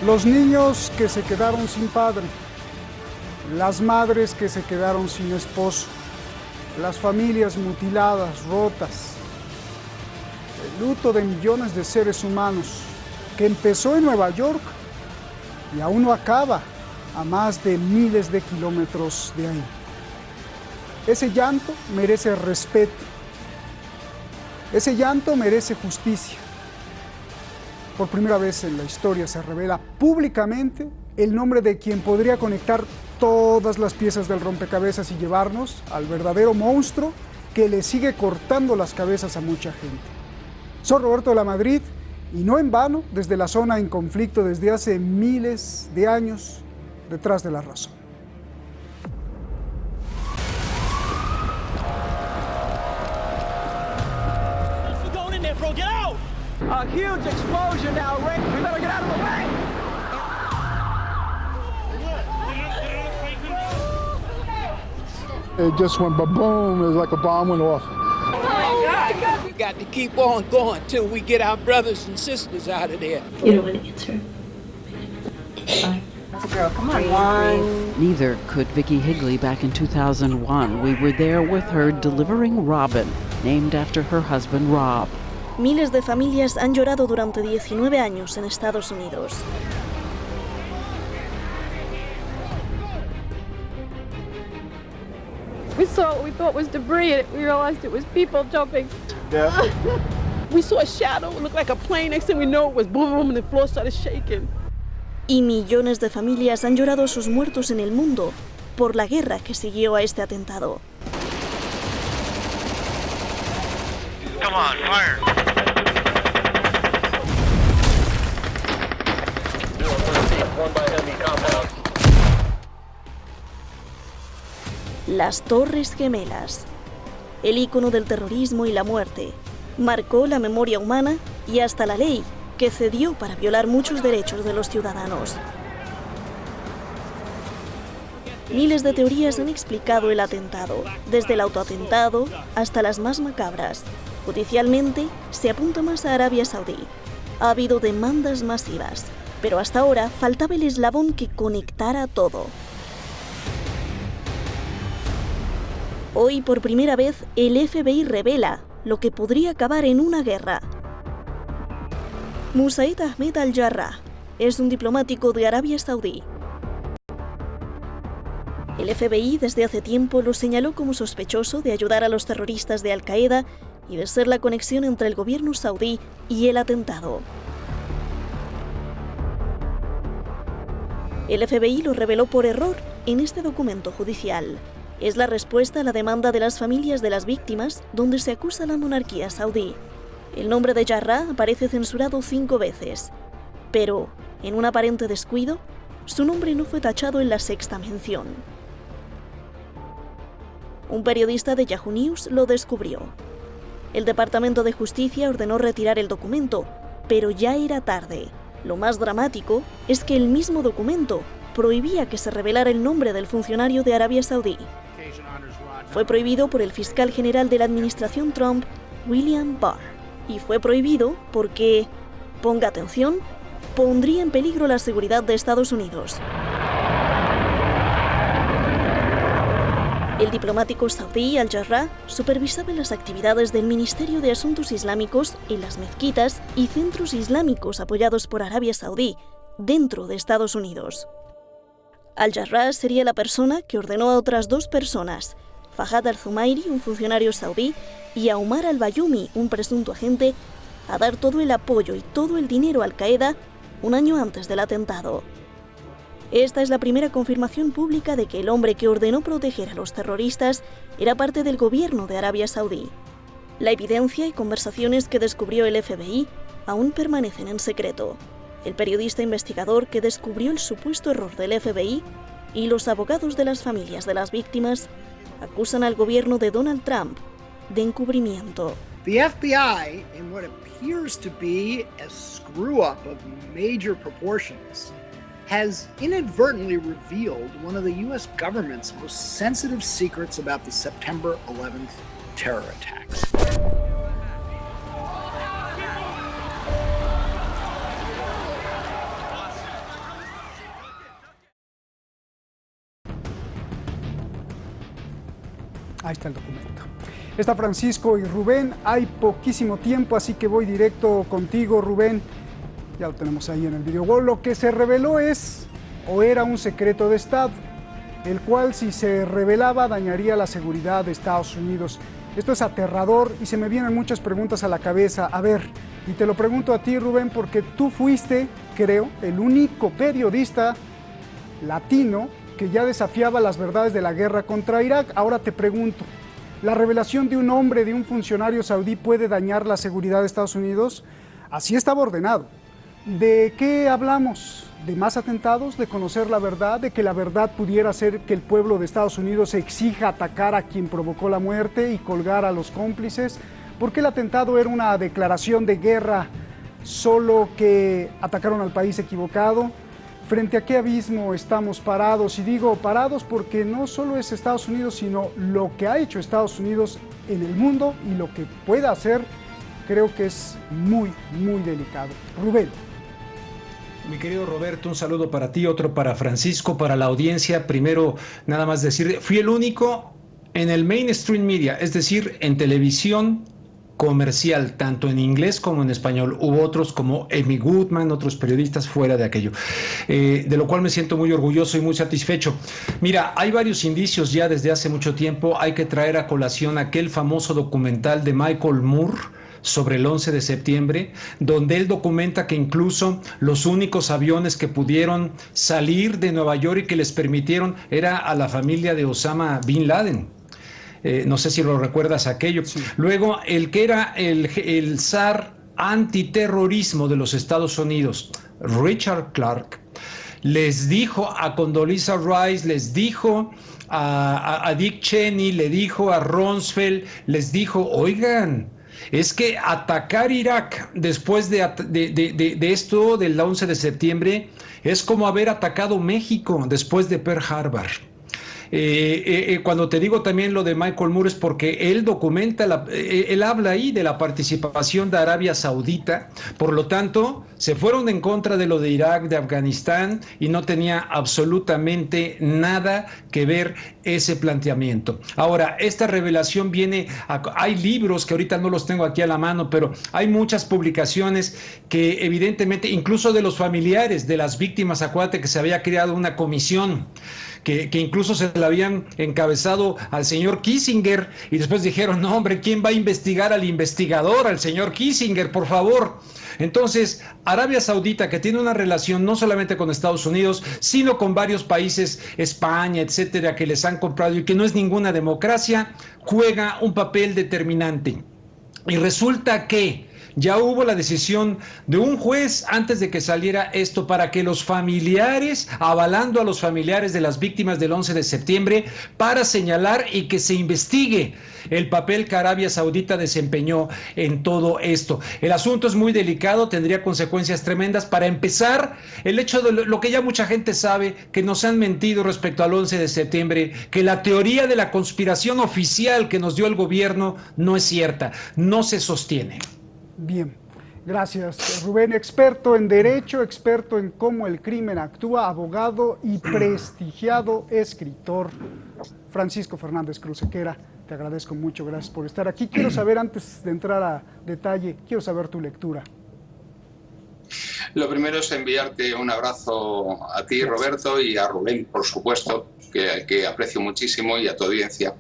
Los niños que se quedaron sin padre, las madres que se quedaron sin esposo, las familias mutiladas, rotas, el luto de millones de seres humanos que empezó en Nueva York y aún no acaba a más de miles de kilómetros de ahí. Ese llanto merece respeto, ese llanto merece justicia. Por primera vez en la historia se revela públicamente el nombre de quien podría conectar todas las piezas del rompecabezas y llevarnos al verdadero monstruo que le sigue cortando las cabezas a mucha gente. Soy Roberto de la Madrid y no en vano, desde la zona en conflicto desde hace miles de años, detrás de la razón. A huge explosion now, Rick. We better get out of the way. It just went ba-boom. It was like a bomb went off. Oh my God. We got to keep on going till we get our brothers and sisters out of there. You don't want to answer. Fine. That's a girl. Come on, one. Neither could Vicky Higley back in 2001. We were there with her delivering Robin, named after her husband Rob. Miles de familias han llorado durante 19 años en Estados Unidos. We saw what we thought was debris and we realized it was people jumping. Yeah. We saw a shadow, it looked like a plane. Next thing we know it was boom, boom, and the floor started shaking. Y millones de familias han llorado a sus muertos en el mundo por la guerra que siguió a este atentado. Come on, fire. Las Torres Gemelas, el ícono del terrorismo y la muerte, marcó la memoria humana y hasta la ley, que cedió para violar muchos derechos de los ciudadanos. Miles de teorías han explicado el atentado, desde el autoatentado hasta las más macabras. Judicialmente, se apunta más a Arabia Saudí. Ha habido demandas masivas, pero hasta ahora faltaba el eslabón que conectara todo. Hoy, por primera vez, el FBI revela lo que podría acabar en una guerra. Musaid Ahmed al-Jarrah es un diplomático de Arabia Saudí. El FBI desde hace tiempo lo señaló como sospechoso de ayudar a los terroristas de Al-Qaeda y de ser la conexión entre el gobierno saudí y el atentado. El FBI lo reveló por error en este documento judicial. Es la respuesta a la demanda de las familias de las víctimas, donde se acusa a la monarquía saudí. El nombre de Jarrah aparece censurado 5 veces, pero, en un aparente descuido, su nombre no fue tachado en la 6ª mención. Un periodista de Yahoo News lo descubrió. El Departamento de Justicia ordenó retirar el documento, pero ya era tarde. Lo más dramático es que el mismo documento prohibía que se revelara el nombre del funcionario de Arabia Saudí. Fue prohibido por el fiscal general de la administración Trump, William Barr. Y fue prohibido porque, ponga atención, pondría en peligro la seguridad de Estados Unidos. El diplomático saudí al-Jarrah supervisaba las actividades del Ministerio de Asuntos Islámicos en las mezquitas y centros islámicos apoyados por Arabia Saudí, dentro de Estados Unidos. Al-Jarrah sería la persona que ordenó a otras 2 personas, Fahad al-Zumairi, un funcionario saudí, y a Omar al-Bayumi, un presunto agente, a dar todo el apoyo y todo el dinero a Al-Qaeda un año antes del atentado. Esta es la primera confirmación pública de que el hombre que ordenó proteger a los terroristas era parte del gobierno de Arabia Saudí. La evidencia y conversaciones que descubrió el FBI aún permanecen en secreto. El periodista investigador que descubrió el supuesto error del FBI y los abogados de las familias de las víctimas acusan al gobierno de Donald Trump de encubrimiento. The FBI, in what appears to be a screw-up of major proportions, has inadvertently revealed one of the U.S. government's most sensitive secrets about the September 11th terror attacks. Ahí está el documento. Está Francisco y Rubén. Hay poquísimo tiempo, así que voy directo contigo, Rubén. Ya lo tenemos ahí en el video. Bueno, lo que se reveló es, o era un secreto de Estado, el cual, si se revelaba, dañaría la seguridad de Estados Unidos. Esto es aterrador y se me vienen muchas preguntas a la cabeza. A ver, y te lo pregunto a ti, Rubén, porque tú fuiste, creo, el único periodista latino que ya desafiaba las verdades de la guerra contra Irak. Ahora te pregunto, ¿la revelación de un hombre, de un funcionario saudí, puede dañar la seguridad de Estados Unidos? Así estaba ordenado. ¿De qué hablamos? ¿De más atentados? ¿De conocer la verdad? ¿De que la verdad pudiera hacer que el pueblo de Estados Unidos exija atacar a quien provocó la muerte y colgar a los cómplices? ¿Por qué el atentado era una declaración de guerra, solo que atacaron al país equivocado? ¿Frente a qué abismo estamos parados? Y digo parados porque no solo es Estados Unidos, sino lo que ha hecho Estados Unidos en el mundo y lo que pueda hacer, creo que es muy, muy delicado. Rubén. Mi querido Roberto, un saludo para ti, otro para Francisco, para la audiencia. Primero, nada más decir, fui el único en el mainstream media, es decir, en televisión comercial, tanto en inglés como en español. Hubo otros como Amy Goodman, otros periodistas fuera de aquello, de lo cual me siento muy orgulloso y muy satisfecho. Mira, hay varios indicios ya desde hace mucho tiempo. Hay que traer a colación aquel famoso documental de Michael Moore sobre el 11 de septiembre, donde él documenta que incluso los únicos aviones que pudieron salir de Nueva York y que les permitieron era a la familia de Osama Bin Laden. No sé si lo recuerdas aquello. Sí. Luego, el que era el zar antiterrorismo de los Estados Unidos, Richard Clarke, les dijo a Condoleezza Rice, les dijo a Dick Cheney, le dijo a Rumsfeld, les dijo, oigan, es que atacar Irak después de esto del 11 de septiembre es como haber atacado México después de Pearl Harbor. Cuando te digo también lo de Michael Moore es porque él documenta, él habla ahí de la participación de Arabia Saudita, por lo tanto se fueron en contra de lo de Irak, de Afganistán, y no tenía absolutamente nada que ver ese planteamiento. Ahora, esta revelación viene, hay libros que ahorita no los tengo aquí a la mano, pero hay muchas publicaciones que evidentemente, incluso de los familiares de las víctimas, acuérdate que se había creado una comisión que incluso se la habían encabezado al señor Kissinger, y después dijeron, no hombre, ¿quién va a investigar al investigador, al señor Kissinger, por favor? Entonces, Arabia Saudita, que tiene una relación no solamente con Estados Unidos, sino con varios países, España, etcétera, que les han comprado y que no es ninguna democracia, juega un papel determinante. Y resulta que ya hubo la decisión de un juez antes de que saliera esto para que los familiares, avalando a los familiares de las víctimas del 11 de septiembre, para señalar y que se investigue el papel que Arabia Saudita desempeñó en todo esto. El asunto es muy delicado, tendría consecuencias tremendas. Para empezar, el hecho de lo que ya mucha gente sabe, que nos han mentido respecto al 11 de septiembre, que la teoría de la conspiración oficial que nos dio el gobierno no es cierta, no se sostiene. Bien, gracias Rubén, experto en derecho, experto en cómo el crimen actúa, abogado y prestigiado escritor, Francisco Fernández Crucequera. Te agradezco mucho, gracias por estar aquí. Quiero saber, antes de entrar a detalle, quiero saber tu lectura. Lo primero es enviarte un abrazo a ti, Roberto, y a Rubén, por supuesto, que aprecio muchísimo, y a tu audiencia.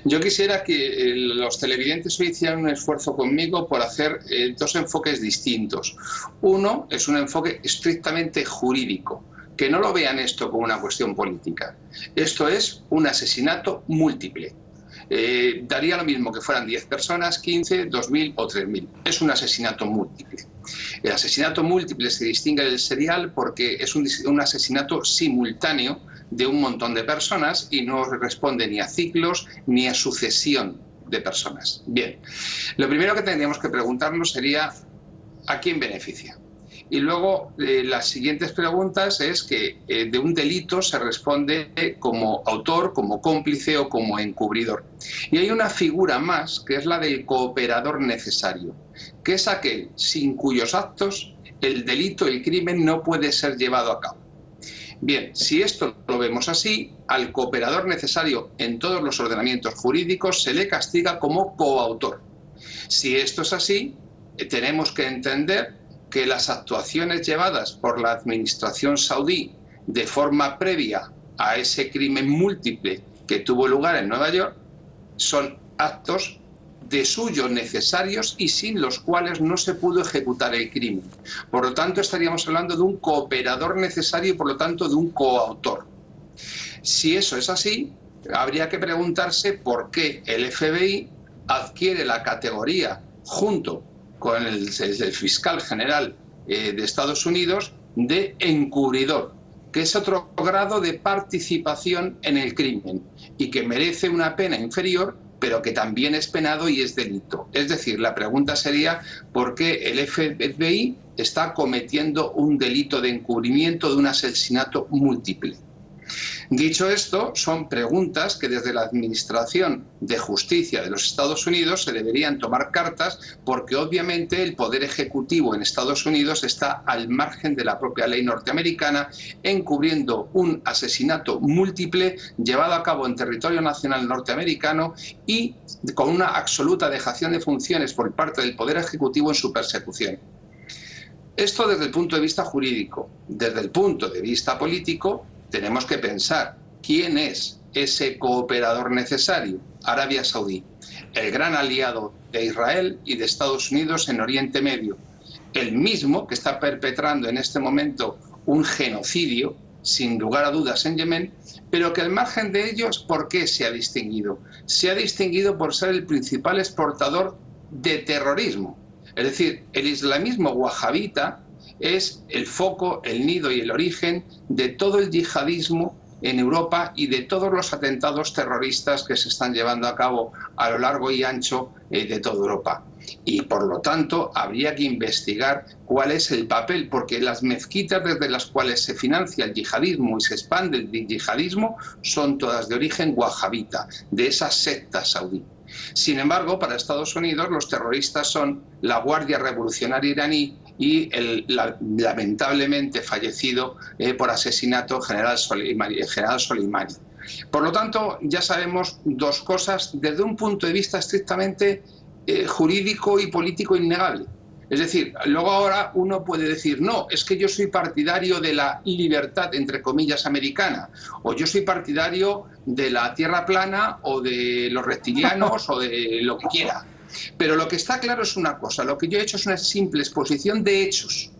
Yo quisiera que los televidentes hoy hicieran un esfuerzo conmigo por hacer dos enfoques distintos. Uno es un enfoque estrictamente jurídico, que no lo vean esto como una cuestión política. Esto es un asesinato múltiple. Daría lo mismo que fueran 10 personas, 15, 2.000 o 3.000. Es un asesinato múltiple. El asesinato múltiple se distingue del serial porque es un asesinato simultáneo de un montón de personas y no responde ni a ciclos ni a sucesión de personas. Bien, lo primero que tendríamos que preguntarnos sería ¿a quién beneficia? Y luego las siguientes preguntas es que de un delito se responde como autor, como cómplice o como encubridor. Y hay una figura más, que es la del cooperador necesario, que es aquel sin cuyos actos el delito, el crimen no puede ser llevado a cabo. Bien, si esto lo vemos así, al cooperador necesario en todos los ordenamientos jurídicos se le castiga como coautor. Si esto es así, tenemos que entender que las actuaciones llevadas por la administración saudí de forma previa a ese crimen múltiple que tuvo lugar en Nueva York son actos de suyo necesarios y sin los cuales no se pudo ejecutar el crimen. Por lo tanto, estaríamos hablando de un cooperador necesario y por lo tanto de un coautor. Si eso es así, habría que preguntarse por qué el FBI adquiere la categoría junto con el fiscal general de Estados Unidos de encubridor, que es otro grado de participación en el crimen y que merece una pena inferior, pero que también es penado y es delito. Es decir, la pregunta sería por qué el FBI está cometiendo un delito de encubrimiento de un asesinato múltiple. Dicho esto, son preguntas que desde la Administración de Justicia de los Estados Unidos se deberían tomar cartas, porque obviamente el poder ejecutivo en Estados Unidos está al margen de la propia ley norteamericana, encubriendo un asesinato múltiple llevado a cabo en territorio nacional norteamericano y con una absoluta dejación de funciones por parte del poder ejecutivo en su persecución. Esto desde el punto de vista jurídico. Desde el punto de vista político, tenemos que pensar quién es ese cooperador necesario. Arabia Saudí, el gran aliado de Israel y de Estados Unidos en Oriente Medio, el mismo que está perpetrando en este momento un genocidio, sin lugar a dudas, en Yemen, pero que al margen de ellos, ¿por qué se ha distinguido? Se ha distinguido por ser el principal exportador de terrorismo. Es decir, el islamismo wahabita es el foco, el nido y el origen de todo el yihadismo en Europa y de todos los atentados terroristas que se están llevando a cabo a lo largo y ancho de toda Europa. Y por lo tanto habría que investigar cuál es el papel, porque las mezquitas desde las cuales se financia el yihadismo y se expande el yihadismo son todas de origen wahabita, de esa secta saudí. Sin embargo, para Estados Unidos los terroristas son la Guardia Revolucionaria iraní y el lamentablemente fallecido por asesinato general Soleimani. Por lo tanto, ya sabemos dos cosas desde un punto de vista estrictamente jurídico y político innegable. Es decir, luego ahora uno puede decir, no, es que yo soy partidario de la libertad, entre comillas, americana, o yo soy partidario de la tierra plana, o de los reptilianos, o de lo que quiera. Pero lo que está claro es una cosa, lo que yo he hecho es una simple exposición de hechos.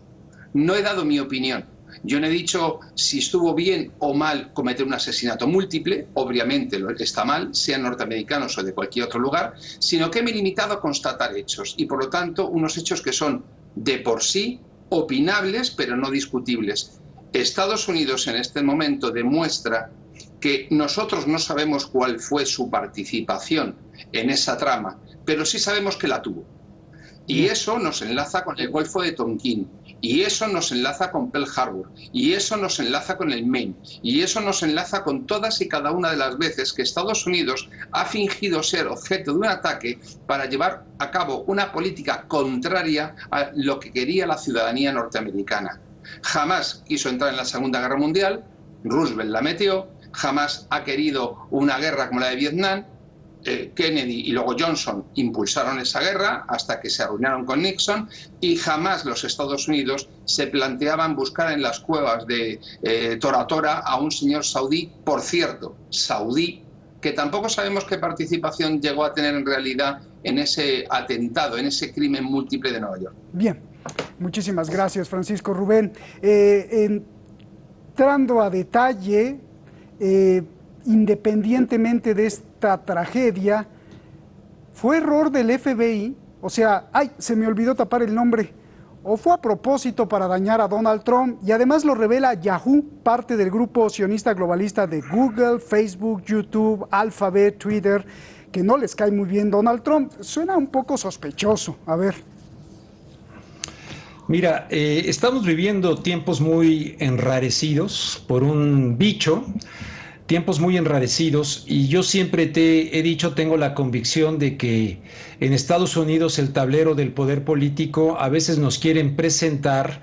No he dado mi opinión. Yo no he dicho si estuvo bien o mal cometer un asesinato múltiple, obviamente está mal, sean norteamericanos o de cualquier otro lugar, sino que me he limitado a constatar hechos y por lo tanto unos hechos que son de por sí opinables pero no discutibles. Estados Unidos en este momento demuestra que nosotros no sabemos cuál fue su participación en esa trama, pero sí sabemos que la tuvo. Y eso nos enlaza con el Golfo de Tonkin, y eso nos enlaza con Pearl Harbor, y eso nos enlaza con el Maine, y eso nos enlaza con todas y cada una de las veces que Estados Unidos ha fingido ser objeto de un ataque para llevar a cabo una política contraria a lo que quería la ciudadanía norteamericana. Jamás quiso entrar en la Segunda Guerra Mundial, Roosevelt la metió, jamás ha querido una guerra como la de Vietnam. Kennedy y luego Johnson impulsaron esa guerra hasta que se arruinaron con Nixon y jamás los Estados Unidos se planteaban buscar en las cuevas de Tora Tora a un señor saudí, por cierto, saudí, que tampoco sabemos qué participación llegó a tener en realidad en ese atentado, en ese crimen múltiple de Nueva York. Bien, muchísimas gracias, Francisco Rubén. Entrando a detalle, independientemente de esta tragedia, ¿fue error del FBI? O sea, ¡ay! Se me olvidó tapar el nombre. ¿O fue a propósito para dañar a Donald Trump? Y además lo revela Yahoo, parte del grupo sionista globalista de Google, Facebook, YouTube, Alphabet, Twitter, que no les cae muy bien Donald Trump. Suena un poco sospechoso. A ver. Mira, estamos viviendo tiempos muy enrarecidos por un bicho, tiempos muy enrarecidos, y yo siempre te he dicho, tengo la convicción de que en Estados Unidos el tablero del poder político a veces nos quieren presentar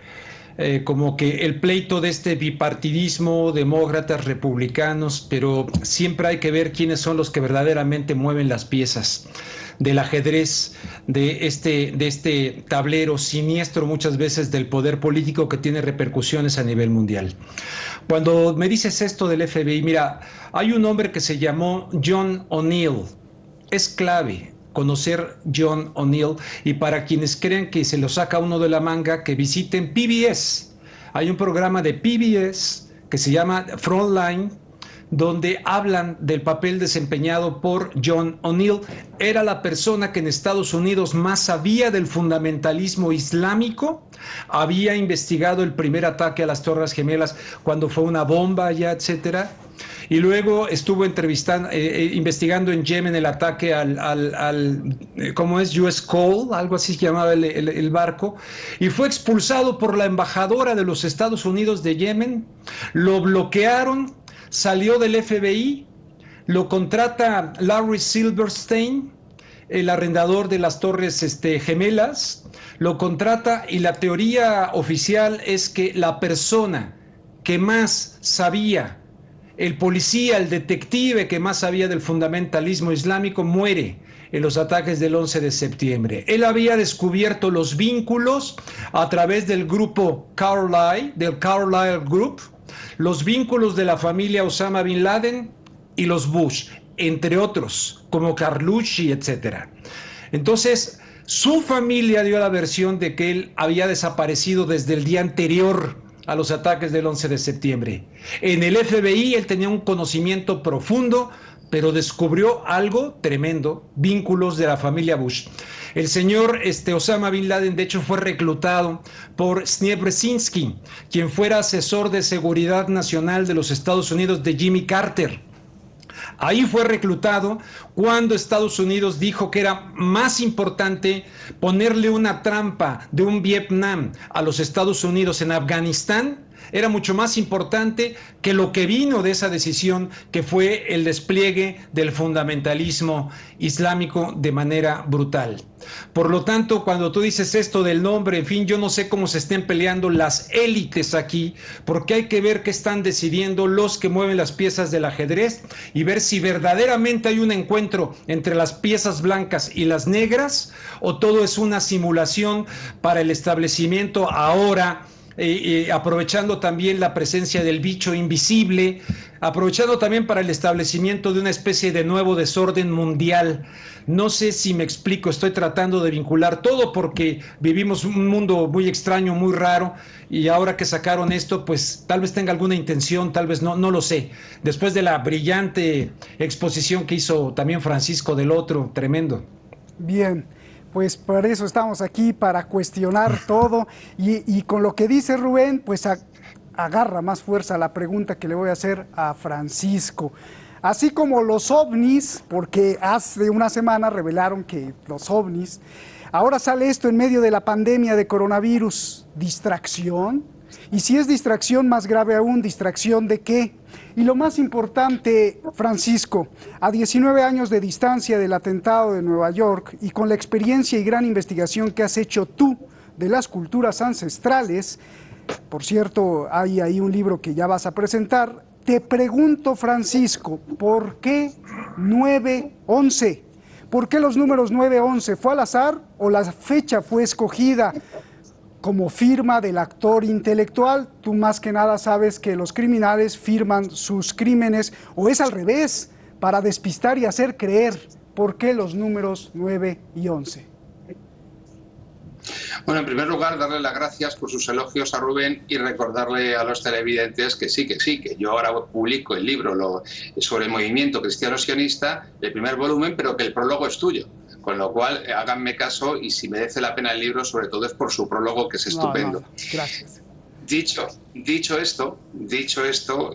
como que el pleito de este bipartidismo, demócratas, republicanos, pero siempre hay que ver quiénes son los que verdaderamente mueven las piezas del ajedrez, de este tablero siniestro muchas veces del poder político que tiene repercusiones a nivel mundial. Cuando me dices esto del FBI, mira, hay un hombre que se llamó John O'Neill. Es clave conocer John O'Neill, y para quienes crean que se lo saca uno de la manga, que visiten PBS. Hay un programa de PBS que se llama Frontline, donde hablan del papel desempeñado por John O'Neill. Era la persona que en Estados Unidos más sabía del fundamentalismo islámico, había investigado el primer ataque a las Torres Gemelas cuando fue una bomba allá, etcétera. Y luego estuvo investigando en Yemen el ataque ¿cómo es? US Cole, algo así se llamaba el barco, y fue expulsado por la embajadora de los Estados Unidos de Yemen, lo bloquearon, salió del FBI, lo contrata Larry Silverstein, el arrendador de las Torres Gemelas, lo contrata, y la teoría oficial es que la persona que más sabía, el policía, el detective que más sabía del fundamentalismo islámico, muere en los ataques del 11 de septiembre. Él había descubierto los vínculos a través del grupo Carlyle, del Carlyle Group, los vínculos de la familia Osama Bin Laden y los Bush, entre otros, como Carlucci, etc. Entonces, su familia dio la versión de que él había desaparecido desde el día anterior a los ataques del 11 de septiembre. En el FBI él tenía un conocimiento profundo, pero descubrió algo tremendo, vínculos de la familia Bush. El señor Osama Bin Laden, de hecho, fue reclutado por Zbigniew Brzezinski, quien fuera asesor de seguridad nacional de los Estados Unidos de Jimmy Carter. Ahí fue reclutado cuando Estados Unidos dijo que era más importante ponerle una trampa de un Vietnam a los Estados Unidos en Afganistán. Era mucho más importante que lo que vino de esa decisión, que fue el despliegue del fundamentalismo islámico de manera brutal. Por lo tanto, cuando tú dices esto del nombre, en fin, yo no sé cómo se estén peleando las élites aquí, porque hay que ver qué están decidiendo los que mueven las piezas del ajedrez y ver si verdaderamente hay un encuentro entre las piezas blancas y las negras, o todo es una simulación para el establecimiento ahora, aprovechando también la presencia del bicho invisible, aprovechando también para el establecimiento de una especie de nuevo desorden mundial. No sé si me explico, estoy tratando de vincular todo porque vivimos un mundo muy extraño, muy raro, y ahora que sacaron esto, pues tal vez tenga alguna intención, tal vez no, no lo sé. Después de la brillante exposición que hizo también Francisco del Otro, tremendo. Bien. Pues por eso estamos aquí, para cuestionar todo, y con lo que dice Rubén, pues agarra más fuerza la pregunta que le voy a hacer a Francisco. Así como los ovnis, porque hace una semana revelaron que los ovnis, ahora sale esto en medio de la pandemia de coronavirus, ¿distracción? Y si es distracción, más grave aún, ¿distracción de qué? Y lo más importante, Francisco, a 19 años de distancia del atentado de Nueva York y con la experiencia y gran investigación que has hecho tú de las culturas ancestrales, por cierto, hay ahí un libro que ya vas a presentar, te pregunto, Francisco, ¿por qué 9-11? ¿Por qué los números 9-11? ¿Fue al azar o la fecha fue escogida como firma del actor intelectual? Tú más que nada sabes que los criminales firman sus crímenes, o es al revés, para despistar y hacer creer. ¿Por qué los números 9 y 11? Bueno, en primer lugar, darle las gracias por sus elogios a Rubén y recordarle a los televidentes que sí, que yo ahora publico el libro sobre el movimiento cristiano-sionista, el primer volumen, pero que el prólogo es tuyo. Con lo cual, háganme caso, y si merece la pena el libro, sobre todo es por su prólogo, que es estupendo. Gracias. Dicho esto,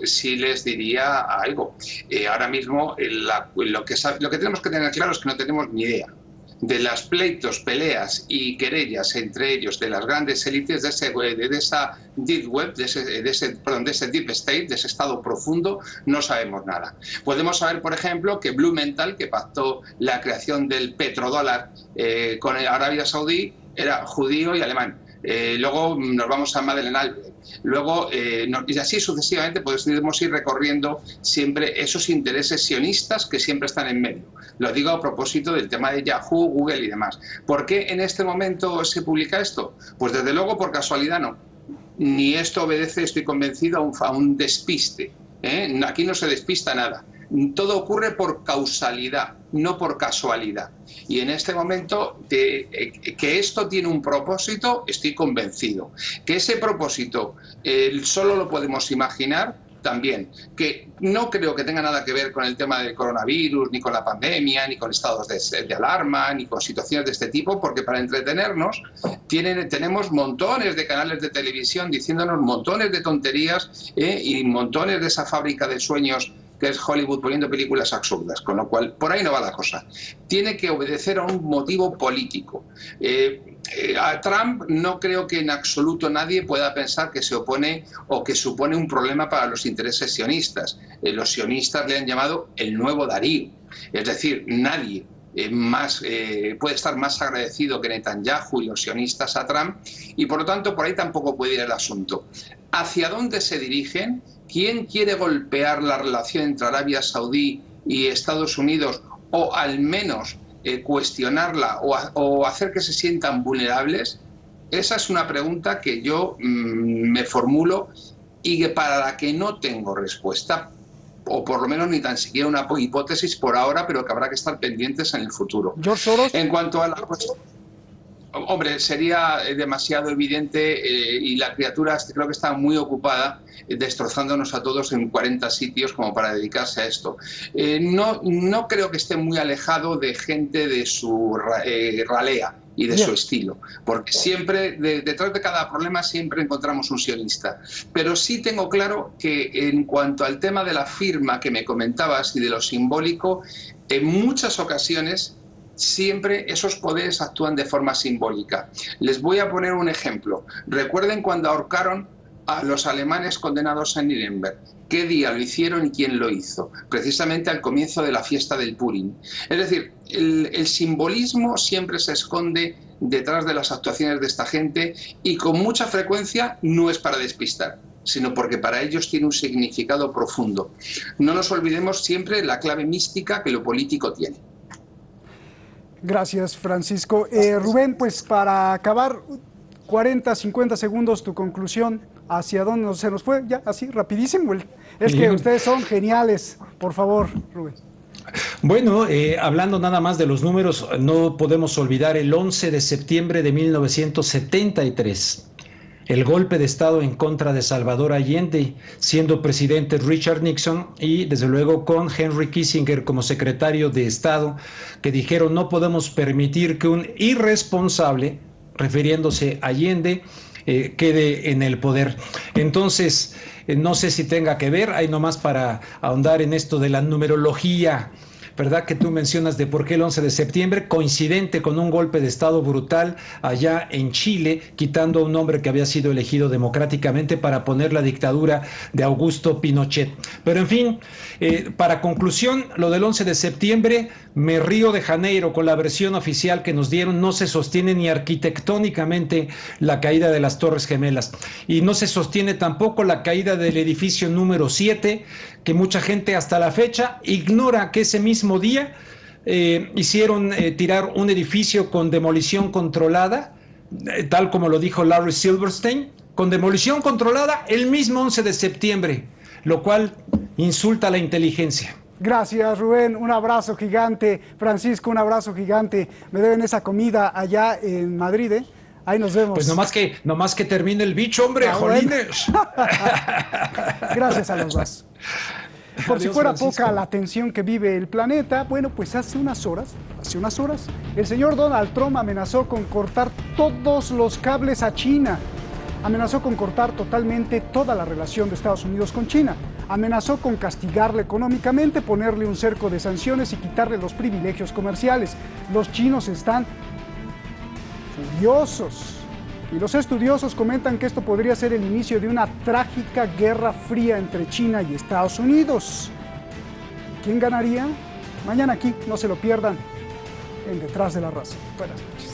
sí les diría algo. Ahora mismo lo que tenemos que tener claro es que no tenemos ni idea de las pleitos, peleas y querellas entre ellos de las grandes élites de esa deep web, de ese deep state, de ese estado profundo. No sabemos nada. Podemos saber, por ejemplo, que Blumenthal, que pactó la creación del petrodólar con Arabia Saudí, era judío y alemán. luego nos vamos a Madeleine Albright, luego, y así sucesivamente podemos ir recorriendo siempre esos intereses sionistas que siempre están en medio. Lo digo a propósito del tema de Yahoo, Google y demás. ¿Por qué en este momento se publica esto? Pues desde luego por casualidad no. Ni esto obedece, estoy convencido, a un despiste. Aquí no se despista nada. Todo ocurre por causalidad, no por casualidad. Y en este momento, que esto tiene un propósito, estoy convencido. Que ese propósito solo lo podemos imaginar también. Que no creo que tenga nada que ver con el tema del coronavirus, ni con la pandemia, ni con estados de alarma, ni con situaciones de este tipo, porque para entretenernos tenemos montones de canales de televisión diciéndonos montones de tonterías y montones de esa fábrica de sueños que es Hollywood poniendo películas absurdas, con lo cual por ahí no va la cosa. Tiene que obedecer a un motivo político. A Trump no creo que en absoluto nadie pueda pensar que se opone o que supone un problema para los intereses sionistas. Los sionistas le han llamado el nuevo Darío, es decir, nadie puede estar más agradecido que Netanyahu y los sionistas a Trump, y por lo tanto por ahí tampoco puede ir el asunto. ¿Hacia dónde se dirigen? ¿Quién quiere golpear la relación entre Arabia Saudí y Estados Unidos, o al menos cuestionarla o hacer que se sientan vulnerables? Esa es una pregunta que yo me formulo y que para la que no tengo respuesta, o por lo menos ni tan siquiera una hipótesis por ahora, pero que habrá que estar pendientes en el futuro. George Soros. En cuanto a la hombre, sería demasiado evidente y la criatura creo que está muy ocupada destrozándonos a todos en 40 sitios como para dedicarse a esto. No creo que esté muy alejado de gente de su ralea y de su estilo, porque siempre, detrás de cada problema siempre encontramos un sionista. Pero sí tengo claro que en cuanto al tema de la firma que me comentabas y de lo simbólico, en muchas ocasiones siempre esos poderes actúan de forma simbólica. Les voy a poner un ejemplo. Recuerden cuando ahorcaron a los alemanes condenados en Nuremberg. ¿Qué día lo hicieron y quién lo hizo? Precisamente al comienzo de la fiesta del Purim. Es decir, el simbolismo siempre se esconde detrás de las actuaciones de esta gente, y con mucha frecuencia no es para despistar, sino porque para ellos tiene un significado profundo. No nos olvidemos siempre la clave mística que lo político tiene. Gracias, Francisco. Rubén, pues para acabar, 40, 50 segundos, tu conclusión, ¿hacia dónde se nos fue? Ya, así, rapidísimo. Es que ustedes son geniales. Por favor, Rubén. Bueno, hablando nada más de los números, no podemos olvidar el 11 de septiembre de 1973. El golpe de Estado en contra de Salvador Allende, siendo presidente Richard Nixon, y desde luego con Henry Kissinger como secretario de Estado, que dijeron no podemos permitir que un irresponsable, refiriéndose a Allende, quede en el poder. Entonces, no sé si tenga que ver, ahí nomás para ahondar en esto de la numerología, ¿verdad? Que tú mencionas de por qué el 11 de septiembre, coincidente con un golpe de Estado brutal allá en Chile, quitando a un hombre que había sido elegido democráticamente para poner la dictadura de Augusto Pinochet. Pero en fin, para conclusión, lo del 11 de septiembre, Río de Janeiro, con la versión oficial que nos dieron, no se sostiene ni arquitectónicamente la caída de las Torres Gemelas, y no se sostiene tampoco la caída del edificio número 7, que mucha gente hasta la fecha ignora que ese mismo día hicieron tirar un edificio con demolición controlada, tal como lo dijo Larry Silverstein, con demolición controlada el mismo 11 de septiembre, lo cual insulta a la inteligencia. Gracias, Rubén, un abrazo gigante. Francisco, un abrazo gigante. Me deben esa comida allá en Madrid, ¿eh? Ahí nos vemos. Pues nomás que termine el bicho, hombre, jolines. Gracias a los dos. Por Adiós, si fuera Francisco. poca la tensión que vive el planeta, bueno, pues hace unas horas, el señor Donald Trump amenazó con cortar todos los cables a China. Amenazó con cortar totalmente toda la relación de Estados Unidos con China. Amenazó con castigarle económicamente, ponerle un cerco de sanciones y quitarle los privilegios comerciales. Los chinos están furiosos. Y los estudiosos comentan que esto podría ser el inicio de una trágica guerra fría entre China y Estados Unidos. ¿Quién ganaría? Mañana aquí, no se lo pierdan, en Detrás de la Raza. Buenas noches.